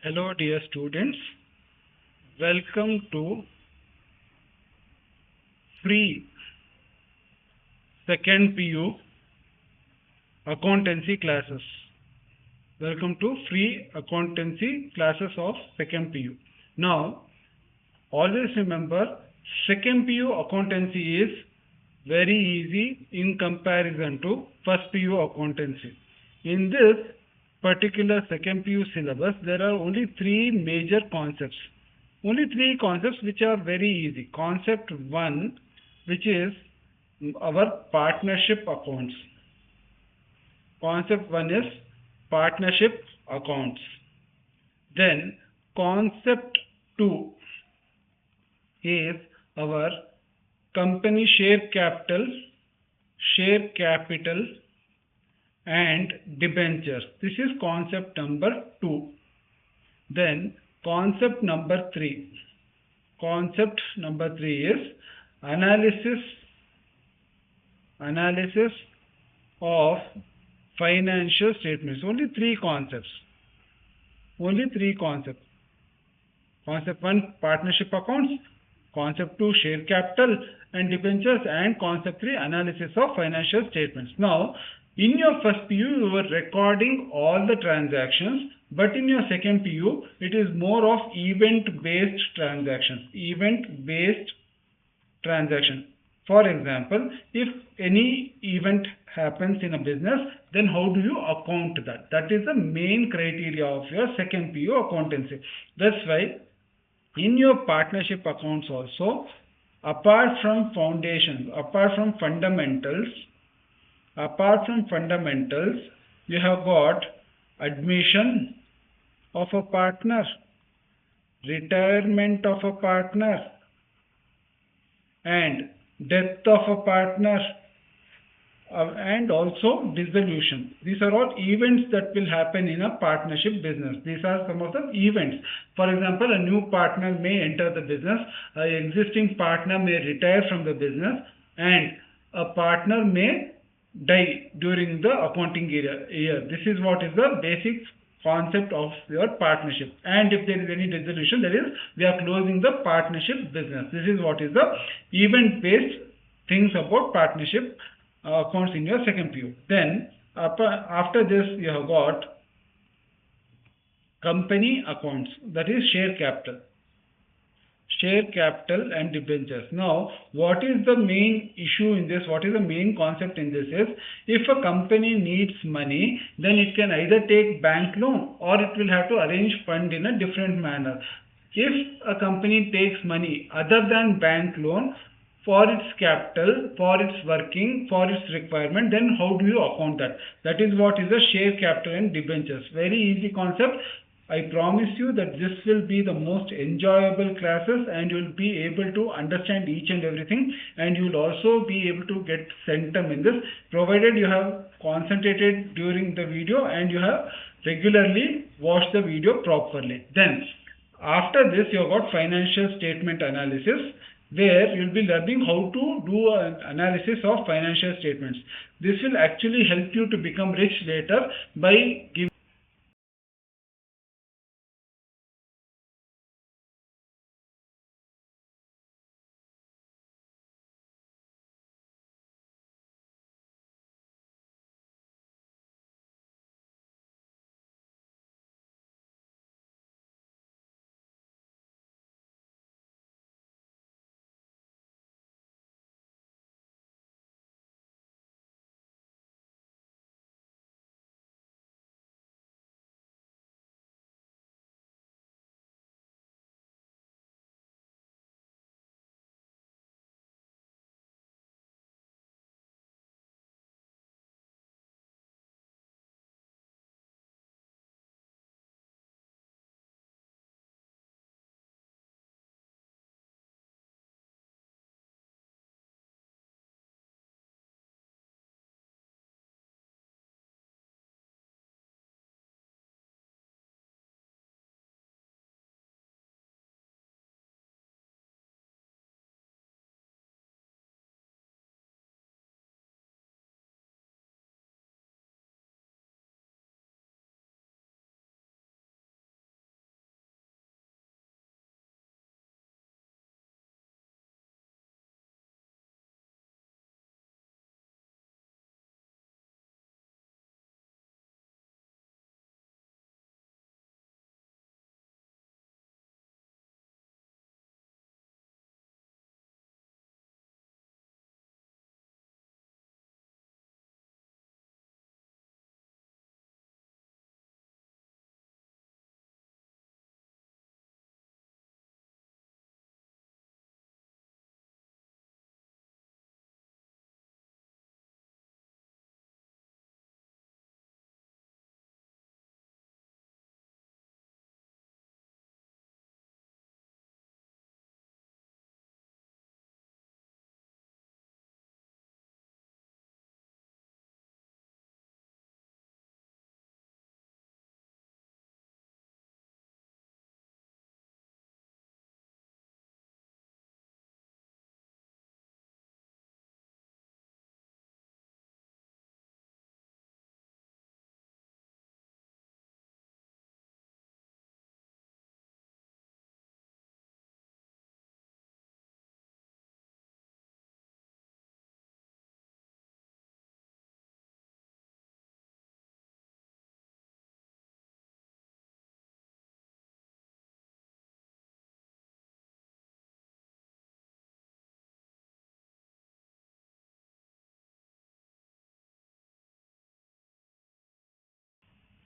Hello, dear students. Welcome to free second PU accountancy classes. Welcome to free accountancy classes of second PU. Now, always remember, second PU accountancy is very easy in comparison to first PU accountancy. In this particular second PU syllabus, there are only three major concepts. Only three concepts which are very easy. Concept 1, which is our partnership accounts. Concept 1 is partnership accounts. Then concept 2 is our company share capital and debentures. This is concept number 2. Then concept number 3. Concept number 3 is analysis of financial statements. Only three concepts. Concept 1, partnership accounts. Concept 2, share capital and debentures. And concept 3, analysis of financial statements. Now, in your first PU, you were recording all the transactions, but in your second PU, it is more of event-based transactions. For example, if any event happens in a business, then how do you account that? That is the main criteria of your second PU accountancy. That's why in your partnership accounts also, apart from fundamentals, you have got admission of a partner, retirement of a partner, and death of a partner, and also dissolution. These are all events that will happen in a partnership business. These are some of the events. For example, a new partner may enter the business, an existing partner may retire from the business, and a partner may die during the accounting year. This is what is the basic concept of your partnership. And if there is any dissolution, that is, we are closing the partnership business. This is what is the event-based things about partnership accounts in your second PU. Then after this, you have got company accounts, that is share capital and debentures. Now, what is the main issue in this? What is the main concept in this is, if a company needs money, then it can either take bank loan or it will have to arrange fund in a different manner. If a company takes money other than bank loan for its capital, for its working, for its requirement, then how do you account that? That is what is the share capital and debentures. Very easy concept. I promise you that this will be the most enjoyable classes, and you will be able to understand each and everything, and you will also be able to get centum in this, provided you have concentrated during the video and you have regularly watched the video properly. Then after this, you have got financial statement analysis, where you will be learning how to do an analysis of financial statements. This will actually help you to become rich later by giving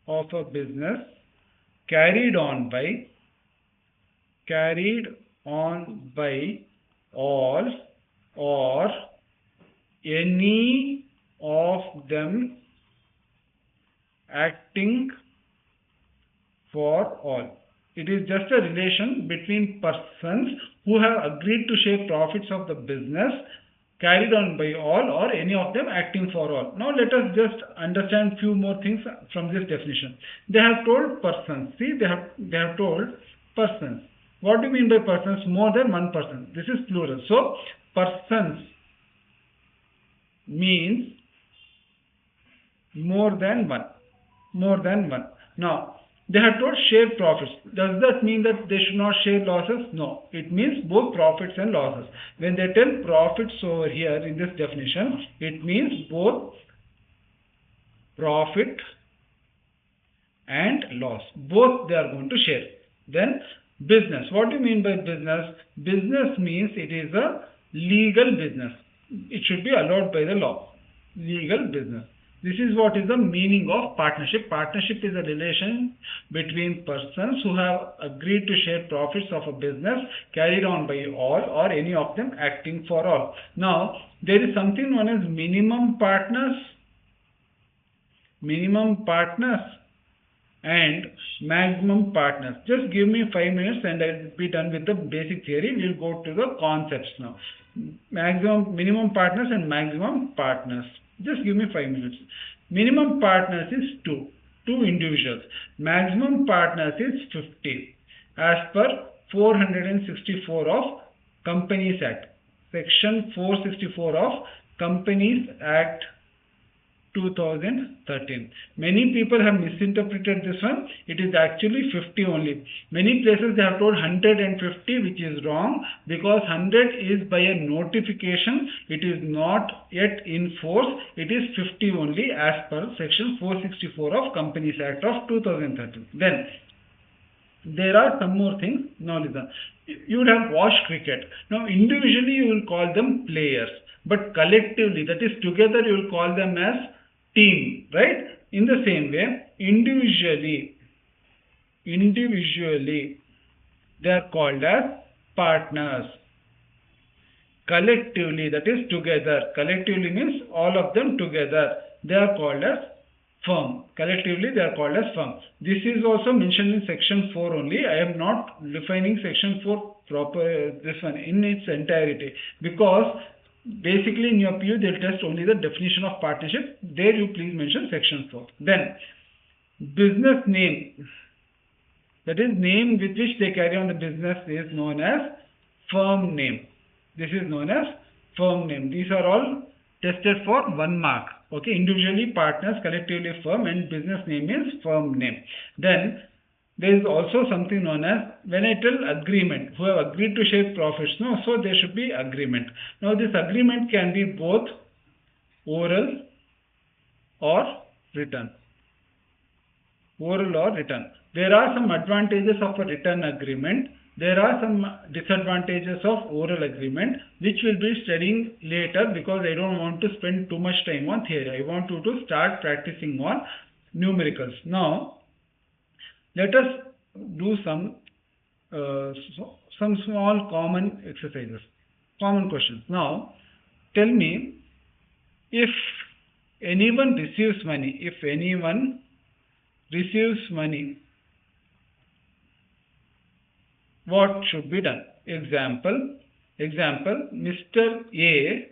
of a business carried on by all or any of them acting for all. It is just a relation between persons who have agreed to share profits of the business carried on by all or any of them acting for all. Now let us just understand few more things from this definition. They have told persons. See, they have told persons. What do you mean by persons? More than one person. This is plural. So persons means more than one. More than one. Now they have told share profits. Does that mean that they should not share losses? No. It means both profits and losses. When they tell profits over here in this definition, it means both profit and loss. Both they are going to share. Then business. What do you mean by business? Business means it is a legal business. It should be allowed by the law. Legal business. This is what is the meaning of partnership. Partnership is a relation between persons who have agreed to share profits of a business carried on by all or any of them acting for all. Now, there is something known as minimum partners and maximum partners. Just give me 5 minutes and I will be done with the basic theory. We will go to the concepts now. Minimum partners and maximum partners. Just give me 5 minutes. Minimum partners is 2 individuals. Maximum partners is 50 as per 464 of Companies Act. Section 464 of Companies Act 2013. Many people have misinterpreted this one. It is actually 50 only. Many places they have told 150, which is wrong, because 100 is by a notification. It is not yet in force. It is 50 only as per section 464 of Companies Act of 2013. Then there are some more things. Now listen. You would have watched cricket. Now individually you will call them players, but collectively, that is together, you will call them as team, right? In the same way, individually they are called as partners. Collectively, that is together. Collectively means all of them together. They are called as firm. Collectively, they are called as firm. This is also mentioned in section 4 only. I am not defining section 4 proper, this one in its entirety, because basically in your PU they will test only the definition of partnership. There you please mention section 4. Then business name, that is name with which they carry on the business, is known as firm name. This is known as firm name. These are all tested for 1 mark. Okay, individually partners, collectively firm, and business name is firm name. Then there is also something known as, when I tell agreement, who have agreed to share profits, no, so there should be agreement. Now this agreement can be both oral or written. Oral or written. There are some advantages of a written agreement. There are some disadvantages of oral agreement, which we'll be studying later, because I don't want to spend too much time on theory. I want you to start practicing on numericals. Now let us do some small common exercises, common questions. Now, tell me, if anyone receives money, what should be done? Example, Mr. A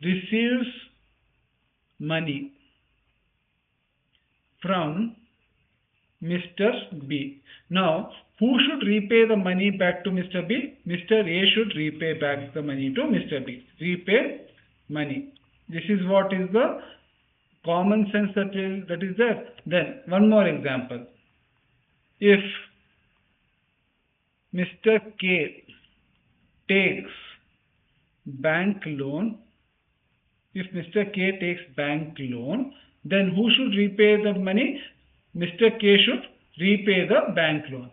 receives money from Mr. B. Now, who should repay the money back to Mr. B? Mr. A should repay back the money to Mr. B. Repay money. This is what is the common sense that is there. Then, one more example. If Mr. K takes bank loan, then who should repay the money? Mr. K should repay the bank loan.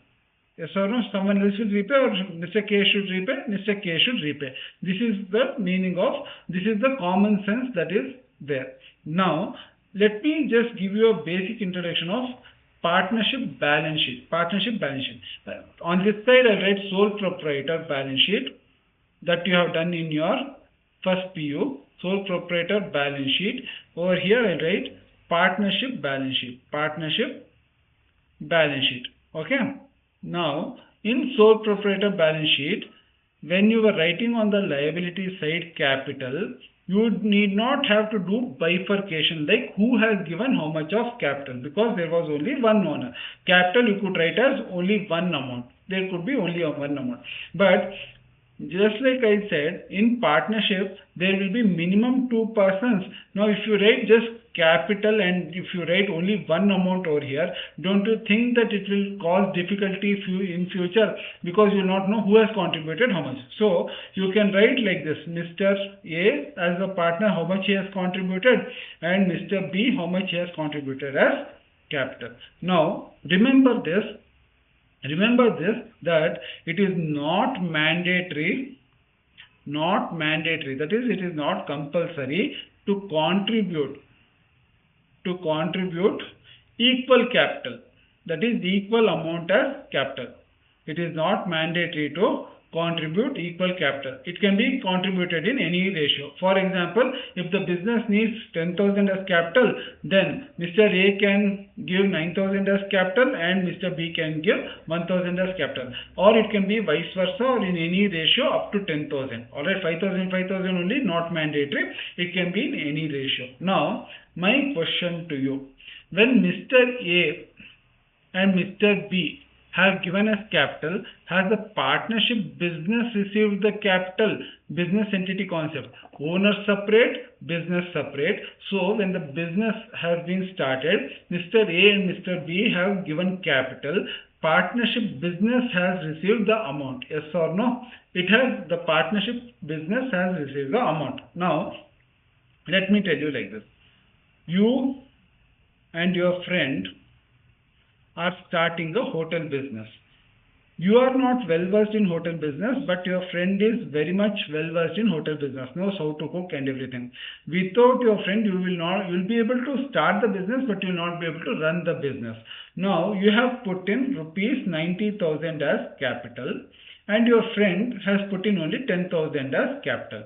Yes or no? Someone else should repay, or Mr. K should repay? Mr. K should repay. This is the meaning of, this is the common sense that is there. Now, let me just give you a basic introduction of partnership balance sheet. Partnership balance sheet. On this side, I'll write sole proprietor balance sheet that you have done in your first PU. Sole proprietor balance sheet. Over here, I'll write partnership balance sheet. Partnership balance sheet. Okay. Now, in sole proprietor balance sheet, when you were writing on the liability side capital, you need not have to do bifurcation like who has given how much of capital, because there was only one owner. Capital you could write as only one amount. There could be only one amount. But just like I said, in partnership, there will be minimum two persons. Now, if you write just capital and if you write only one amount over here, don't you think that it will cause difficulty in future, because you will not know who has contributed how much. So, you can write like this: Mr. A as a partner, how much he has contributed, and Mr. B, how much he has contributed as capital. Now, remember this, that it is not mandatory, that is, it is not compulsory to contribute equal capital, that is equal amount as capital. It is not mandatory to contribute equal capital. It can be contributed in any ratio. For example, if the business needs 10,000 as capital, then Mr. A can give 9,000 as capital and Mr. B can give 1,000 as capital. Or it can be vice versa, or in any ratio up to 10,000. Alright, 5,000 only, not mandatory. It can be in any ratio. Now, my question to you: when Mr. A and Mr. B have given us capital, has the partnership business received the capital? Business entity concept. Owner separate, business separate. So, when the business has been started, Mr. A and Mr. B have given capital. Partnership business has received the amount. Yes or no? It has. The partnership business has received the amount. Now, let me tell you like this. You and your friend are starting a hotel business. You are not well versed in hotel business, but your friend is very much well versed in hotel business, knows how to cook and everything. Without your friend, you will be able to start the business, but you will not be able to run the business. Now, you have put in rupees 90,000 as capital, and your friend has put in only 10,000 as capital.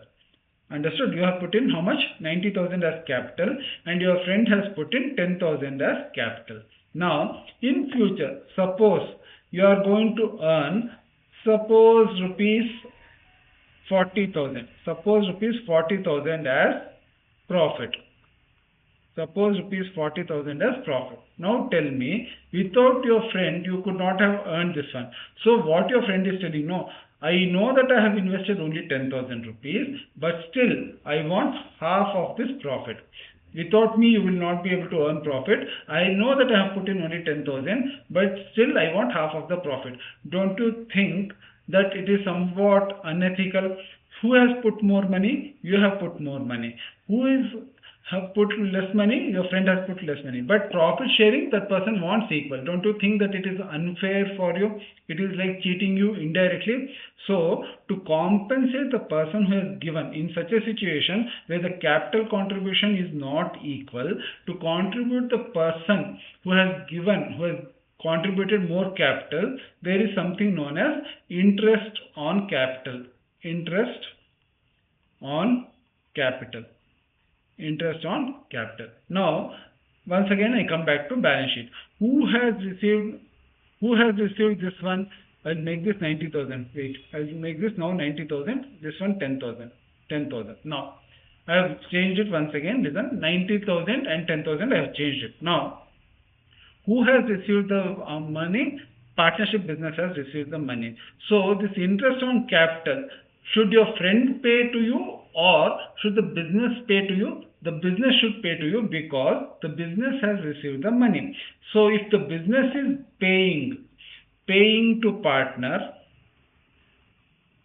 Understood? You have put in how much? 90,000 as capital, and your friend has put in 10,000 as capital. Now, in future, suppose you are going to earn, suppose rupees 40,000. Suppose rupees 40,000 as profit. Suppose rupees 40,000 as profit. Now tell me, without your friend, you could not have earned this one. So what your friend is telling, no, I know that I have invested only 10,000 rupees, but still I want half of this profit. Without me, you will not be able to earn profit. I know that I have put in only 10,000, but still I want half of the profit. Don't you think that it is somewhat unethical? Who has put more money? You have put more money. Who have put less money? Your friend has put less money. But profit sharing, that person wants equal. Don't you think that it is unfair for you? It is like cheating you indirectly. So, to compensate the person who has given in such a situation where the capital contribution is not equal, to contribute the person who has given, who has contributed more capital, there is something known as interest on capital. Interest on capital. Interest on capital. Now, once again I come back to balance sheet. Who has received this one? I'll make this 90,000. Wait, I'll make this now 90,000. This one 10,000. 10,000. Now, I have changed it once again. Listen, 90,000 and 10,000 I have changed it. Now, who has received the money? Partnership business has received the money. So, this interest on capital, should your friend pay to you or should the business pay to you? The business should pay to you because the business has received the money. So, if the business is paying to partner,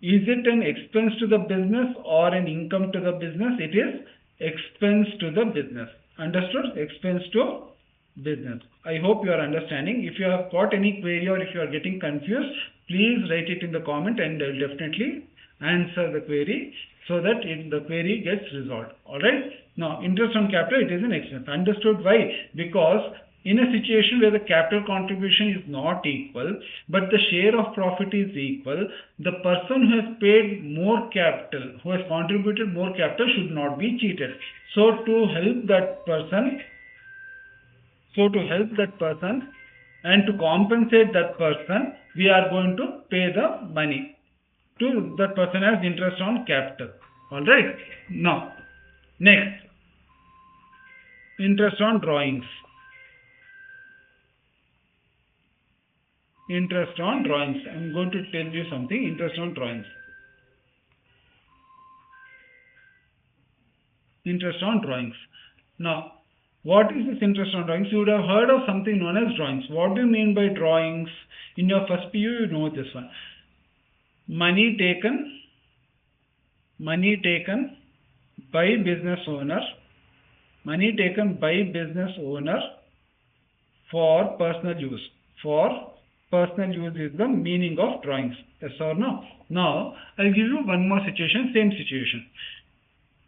is it an expense to the business or an income to the business? It is expense to the business. Understood? Expense to business. I hope you are understanding. If you have got any query or if you are getting confused, please write it in the comment and I will definitely answer the query so that the query gets resolved. Alright. Now, interest on capital, it is an expense. Understood why? Because In a situation where the capital contribution is not equal, but the share of profit is equal, the person who has paid more capital, who has contributed more capital, should not be cheated. So to help that person, and to compensate that person, we are going to pay the money to that person as interest on capital. All right. Now, next, interest on drawings. Interest on drawings. I'm going to tell you something. Interest on drawings. Interest on drawings. Now, what is this interest on drawings? You would have heard of something known as drawings. What do you mean by drawings? In your first PU, you know this one. Money taken by business owner. Money taken by business owner for personal use. For personal use is the meaning of drawings. Yes or no? Now, I'll give you one more situation, same situation.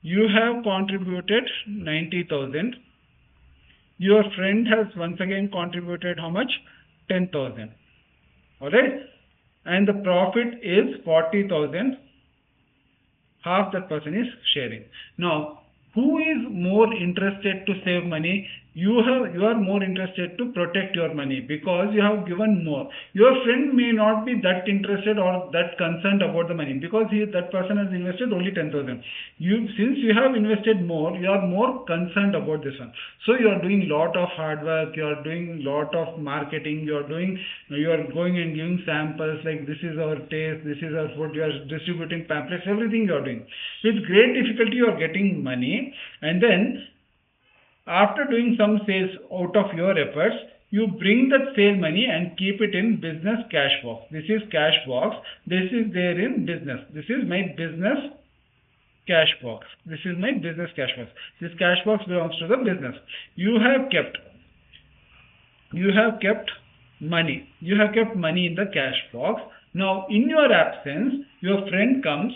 You have contributed 90,000. Your friend has once again contributed how much? 10,000. Alright? And the profit is 40,000. Half that person is sharing. Now, who is more interested to save money? You are more interested to protect your money because you have given more. Your friend may not be that interested or that concerned about the money because that person has invested only 10,000. Since you have invested more, you are more concerned about this one. So you are doing lot of hard work. You are doing lot of marketing. You are going and giving samples like this is our taste, this is our food. You are distributing pamphlets, everything you are doing. With great difficulty, you are getting money, and then after doing some sales out of your efforts, you bring that sale money and keep it in business cash box. This is cash box. This is there in business. This is my business cash box. This is my business cash box. This cash box belongs to the business. You have kept money. You have kept money in the cash box. Now, in your absence, your friend comes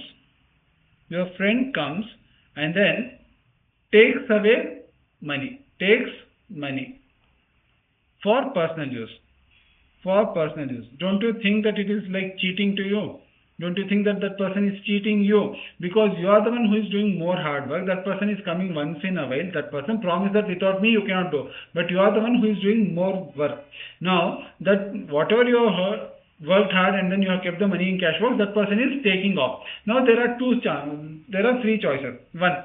and then takes away money, for personal use. Don't you think that it is like cheating to you? Don't you think that person is cheating you? Because you are the one who is doing more hard work. That person is coming once in a while. That person promised that without me you cannot do. But you are the one who is doing more work. Now, that whatever you have worked hard and then you have kept the money in cash box, that person is taking off. Now, there are three choices. One,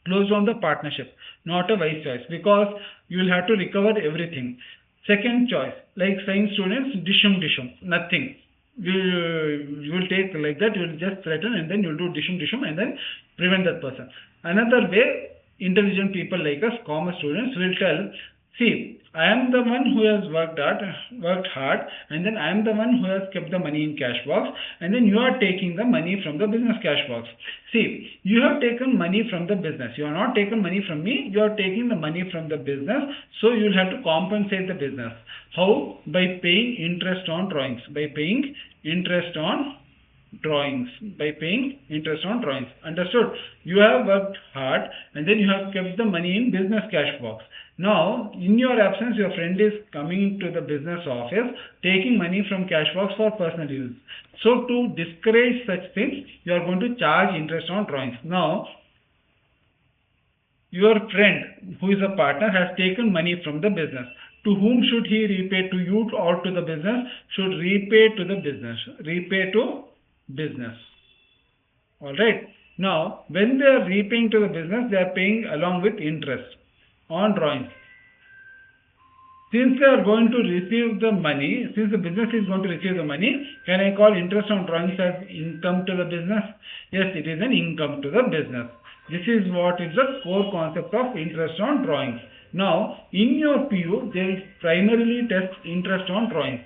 close down the partnership, not a wise choice because you will have to recover everything. Second choice, like science students, dishum, nothing. You will take like that, you will just threaten and then you will do dishum and then prevent that person. Another way, intelligent people like us, commerce students, will tell, see, I am the one who has worked hard, and then I am the one who has kept the money in cash box, and then you are taking the money from the business cash box. See, you have taken money from the business. You have not taken money from me. You are taking the money from the business, so you will have to compensate the business. How? By paying interest on drawings. Understood? You have worked hard and then you have kept the money in business cash box. Now, in your absence, your friend is coming to the business office, taking money from cash box for personal use. So, to discourage such things, you are going to charge interest on drawings. Now, your friend, who is a partner, has taken money from the business. To whom should he repay? To you or to the business? Should repay to the business. Alright. Now, when they are repaying to the business, they are paying along with interest on drawings. Since they are going to receive the money, since the business is going to receive the money, can I call interest on drawings as income to the business? Yes, it is an income to the business. This is what is the core concept of interest on drawings. Now, in your PU, they will primarily test interest on drawings.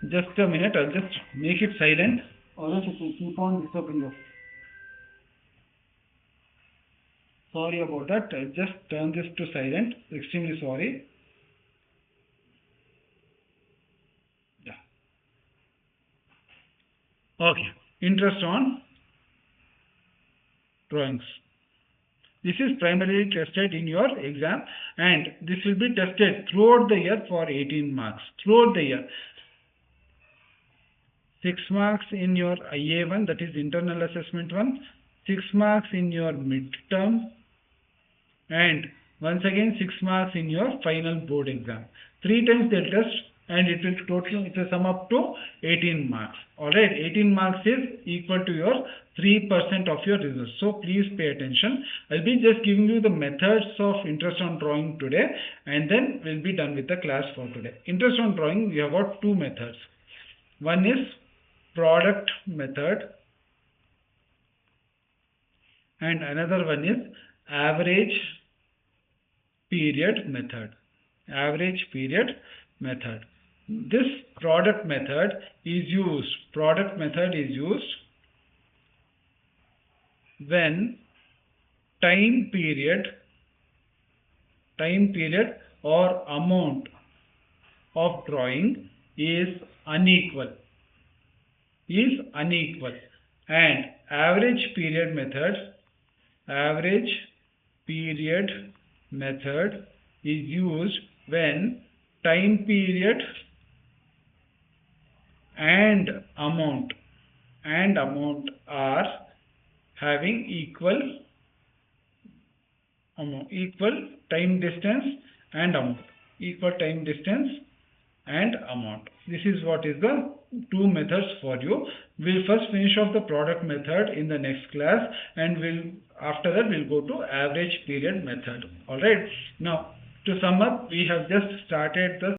Just a minute, I'll just make it silent, or else it will keep on disturbing you. Sorry about that. I'll just turn this to silent. Extremely sorry. Yeah. Okay. Interest on drawings. This is primarily tested in your exam, and this will be tested throughout the year for 18 marks. Throughout the year. 6 marks in your IA1, that is internal assessment 1, 6 marks in your midterm, and once again 6 marks in your final board exam. 3 times they'll test, and it will sum up to 18 marks. Alright, 18 marks is equal to your 3% of your results. So please pay attention. I'll be just giving you the methods of interest on drawing today, and then we'll be done with the class for today. Interest on drawing, we have got 2 methods. One is product method, and another one is average period method. Average period method. This product method is used when time period or amount of drawing is unequal, and average period method is used when time period and amount are having equal time distance and amount. This is what is the 2 methods for you. We'll first finish off the product method in the next class, and after that we'll go to average period method. Alright. Now, to sum up, we have just started the